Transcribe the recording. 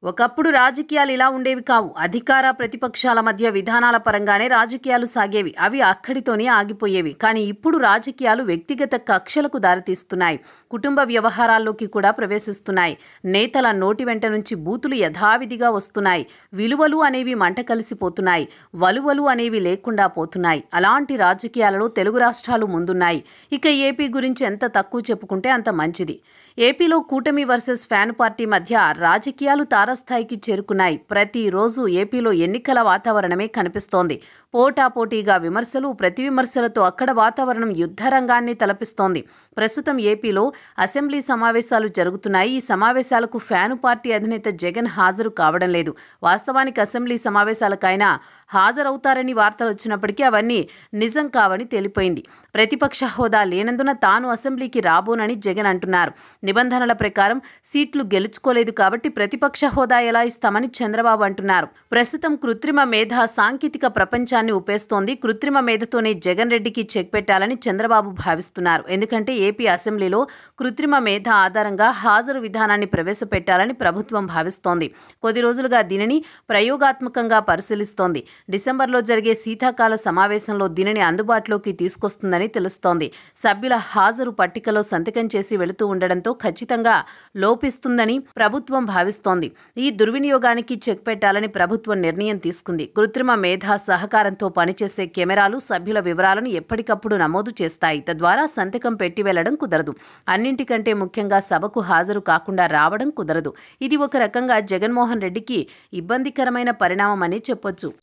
ఒకప్పుడు రాజకీయాలు ఇలా ఉండేవి కావు. అధికార ప్రతిపక్షాల మధ్య విధానాల పరంగానే రాజకీయాలు సాగేవి. అవి అక్కడితోనే ఆగిపోయేవి. కానీ ఇప్పుడు రాజకీయాలు వ్యక్తిగత కక్షలకు దారితీస్తున్నాయి. కుటుంబ వ్యవహారాల్లోకి కూడా ప్రవేశిస్తున్నాయి. నేతల నోటి వెంట నుంచి బూతులు యథావిధిగా వస్తున్నాయి. విలువలు అనేవి మంట కలిసిపోతున్నాయి. వలువలు అనేవి లేకుండా పోతున్నాయి. అలాంటి రాజకీయాలలో తెలుగు రాష్ట్రాలు ముందున్నాయి. ఇక ఏపీ గురించి ఎంత తక్కువ చెప్పుకుంటే అంత మంచిది. ఏపీలో కూటమి వర్సెస్ ఫ్యాన్ పార్టీ మధ్య రాజకీయాలు తారస్థాయికి చేరుకున్నాయి. ప్రతిరోజు ఏపీలో ఎన్నికల వాతావరణమే కనిపిస్తోంది. పోటాపోటీగా విమర్శలు, ప్రతి విమర్శలతో అక్కడ వాతావరణం యుద్ధరంగాన్ని తలపిస్తోంది. ప్రస్తుతం ఏపీలో అసెంబ్లీ సమావేశాలు జరుగుతున్నాయి. ఈ సమావేశాలకు ఫ్యాను పార్టీ అధినేత జగన్ హాజరు కావడం లేదు. వాస్తవానికి అసెంబ్లీ సమావేశాలకైనా హాజరవుతారని వార్తలు వచ్చినప్పటికీ అవన్నీ నిజం కావని తేలిపోయింది. ప్రతిపక్ష హోదా లేనందున తాను అసెంబ్లీకి రాబోనని జగన్ అంటున్నారు. నిబంధనల ప్రకారం సీట్లు గెలుచుకోలేదు కాబట్టి ప్రతిపక్ష హోదా ఎలా ఇస్తామని చంద్రబాబు అంటున్నారు. ప్రస్తుతం కృత్రిమ మేధ సాంకేతిక ప్రపంచాన్ని ఉపేస్తోంది. కృత్రిమ మేధతోనే జగన్ రెడ్డికి చెక్ పెట్టాలని చంద్రబాబు భావిస్తున్నారు. ఎందుకంటే ఏపీ అసెంబ్లీలో కృత్రిమ మేధ ఆధారంగా హాజరు విధానాన్ని ప్రవేశపెట్టాలని ప్రభుత్వం భావిస్తోంది. కొద్ది రోజులుగా దీనిని ప్రయోగాత్మకంగా పరిశీలిస్తోంది. డిసెంబర్లో జరిగే శీతాకాల సమావేశంలో దీనిని అందుబాటులోకి తీసుకొస్తుందని తెలుస్తోంది. సభ్యుల హాజరు పట్టికలో సంతకం చేసి వెళుతూ ఉండడంతో ఖచ్చితంగా లోపిస్తుందని ప్రభుత్వం భావిస్తోంది. ఈ దుర్వినియోగానికి చెక్ పెట్టాలని ప్రభుత్వం నిర్ణయం తీసుకుంది. కృత్రిమ మేధా సహకారంతో పనిచేసే కెమెరాలు సభ్యుల వివరాలను ఎప్పటికప్పుడు నమోదు చేస్తాయి. తద్వారా సంతకం పెట్టి వెళ్లడం కుదరదు. అన్నింటికంటే ముఖ్యంగా సభకు హాజరు కాకుండా రావడం కుదరదు. ఇది ఒక రకంగా జగన్మోహన్ రెడ్డికి ఇబ్బందికరమైన పరిణామమని చెప్పొచ్చు.